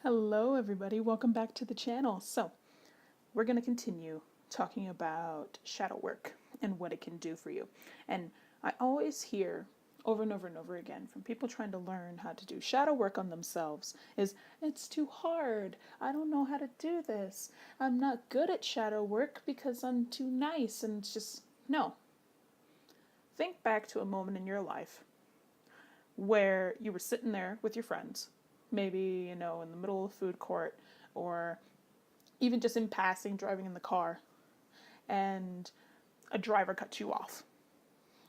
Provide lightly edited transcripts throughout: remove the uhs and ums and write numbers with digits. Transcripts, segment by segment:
Hello, everybody. Welcome back to the channel. So, we're going to continue talking about shadow work and what it can do for you. And I always hear over and over and over again from people trying to learn how to do shadow work on themselves is it's too hard. I don't know how to do this. I'm not good at shadow work because I'm too nice. And it's just, no. Think back to a moment in your life where you were sitting there with your friends, maybe, in the middle of a food court, or even just in passing, driving in the car, and a driver cuts you off.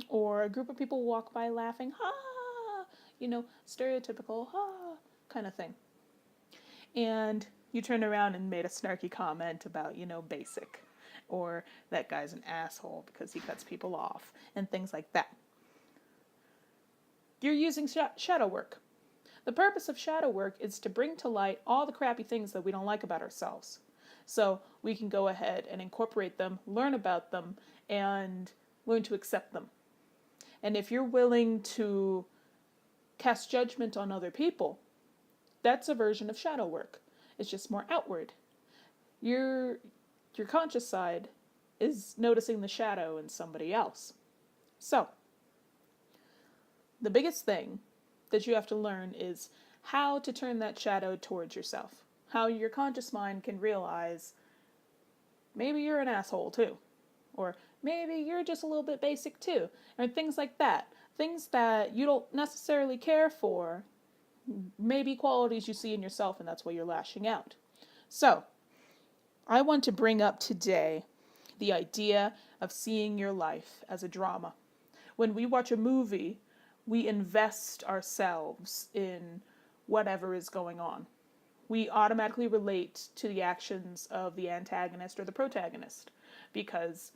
Or a group of people walk by laughing, ha, stereotypical, ha, kind of thing. And you turned around and made a snarky comment about, basic, or that guy's an asshole because he cuts people off, and things like that. You're using shadow work. The purpose of shadow work is to bring to light all the crappy things that we don't like about ourselves. So we can go ahead and incorporate them, learn about them, and learn to accept them. And if you're willing to cast judgment on other people, that's a version of shadow work. It's just more outward. Your conscious side is noticing the shadow in somebody else. So, the biggest thing that you have to learn is how to turn that shadow towards yourself. How your conscious mind can realize maybe you're an asshole too. Or maybe you're just a little bit basic too. Or things like that. Things that you don't necessarily care for, maybe qualities you see in yourself, and that's why you're lashing out. So, I want to bring up today the idea of seeing your life as a drama. When we watch a movie, we invest ourselves in whatever is going on. We automatically relate to the actions of the antagonist or the protagonist because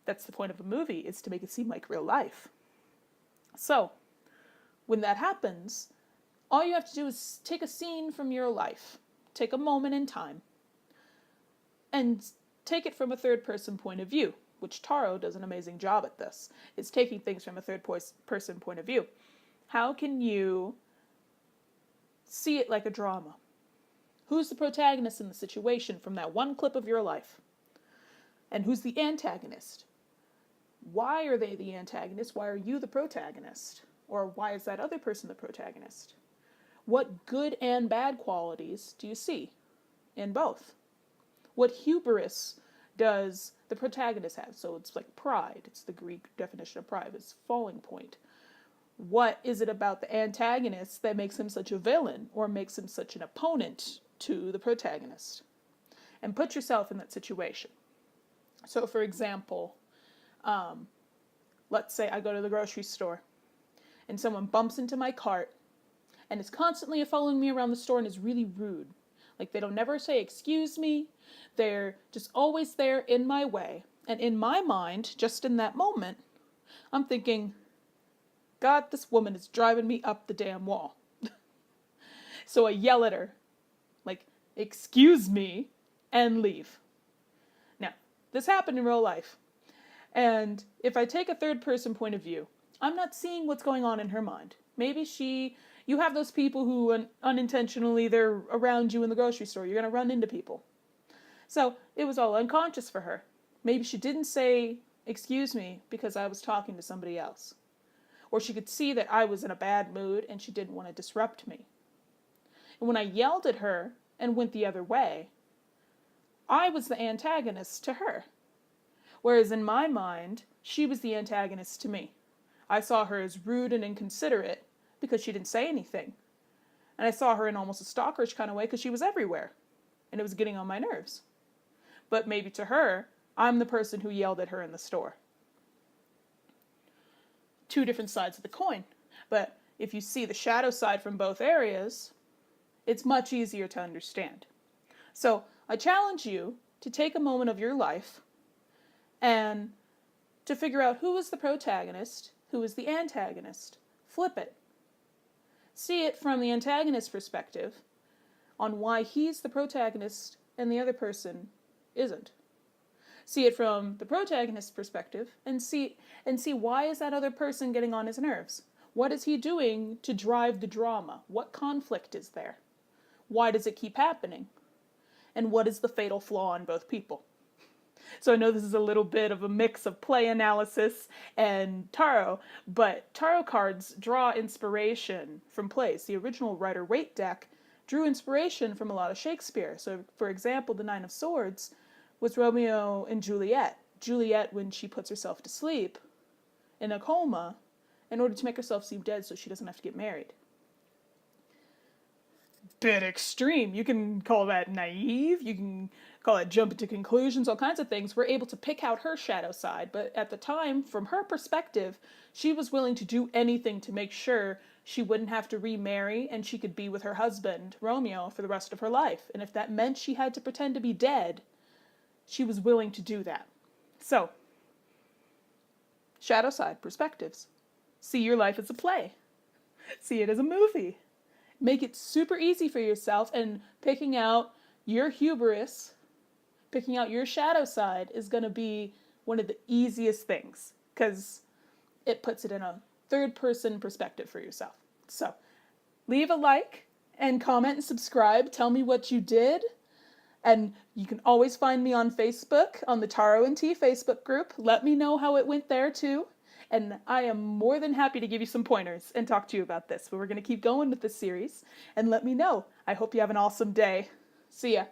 that's the point of a movie, is to make it seem like real life. So, when that happens, all you have to do is take a scene from your life, take a moment in time, and take it from a third-person point of view, which Taro does an amazing job at this. It's taking things from a third-person point of view. How can you see it like a drama? Who's the protagonist in the situation from that one clip of your life? And who's the antagonist? Why are they the antagonist? Why are you the protagonist? Or why is that other person the protagonist? What good and bad qualities do you see in both? What hubris does the protagonist have? So it's like pride. It's the Greek definition of pride. It's falling point. What is it about the antagonist that makes him such a villain or makes him such an opponent to the protagonist? And put yourself in that situation. So, for example, let's say I go to the grocery store and someone bumps into my cart and is constantly following me around the store and is really rude. Like, they don't never say, excuse me. They're just always there in my way. And in my mind, just in that moment, I'm thinking, God, this woman is driving me up the damn wall. So I yell at her, like, excuse me, and leave. Now, this happened in real life. And if I take a third-person point of view, I'm not seeing what's going on in her mind. Maybe you have those people who unintentionally, they're around you in the grocery store. You're going to run into people. So it was all unconscious for her. Maybe she didn't say, excuse me, because I was talking to somebody else. Or she could see that I was in a bad mood and she didn't want to disrupt me. And when I yelled at her and went the other way, I was the antagonist to her. Whereas in my mind, she was the antagonist to me. I saw her as rude and inconsiderate because she didn't say anything. And I saw her in almost a stalkerish kind of way because she was everywhere. And it was getting on my nerves. But maybe to her, I'm the person who yelled at her in the store. Two different sides of the coin. But if you see the shadow side from both areas, it's much easier to understand. So I challenge you to take a moment of your life and to figure out who is the protagonist, who is the antagonist. Flip it. See it from the antagonist's perspective on why he's the protagonist and the other person isn't. See it from the protagonist's perspective and see why is that other person getting on his nerves? What is he doing to drive the drama? What conflict is there? Why does it keep happening? And what is the fatal flaw in both people? So I know this is a little bit of a mix of play analysis and tarot, but tarot cards draw inspiration from plays. The original Rider-Waite deck drew inspiration from a lot of Shakespeare. So, for example, the Nine of Swords was Romeo and Juliet. Juliet, when she puts herself to sleep in a coma, in order to make herself seem dead so she doesn't have to get married. Bit extreme. You can call that naive, you can call it jumping to conclusions, all kinds of things. We're able to pick out her shadow side, but at the time, from her perspective, she was willing to do anything to make sure she wouldn't have to remarry and she could be with her husband, Romeo, for the rest of her life. And if that meant she had to pretend to be dead, she was willing to do that. So, shadow side perspectives. See your life as a play. See it as a movie. Make it super easy for yourself, and picking out your hubris, picking out your shadow side is going to be one of the easiest things because it puts it in a third-person perspective for yourself. So, leave a like and comment and subscribe. Tell me what you did. And you can always find me on Facebook, on the Tarot and Tea Facebook group. Let me know how it went there too. And I am more than happy to give you some pointers and talk to you about this. But we're going to keep going with this series. And let me know. I hope you have an awesome day. See ya.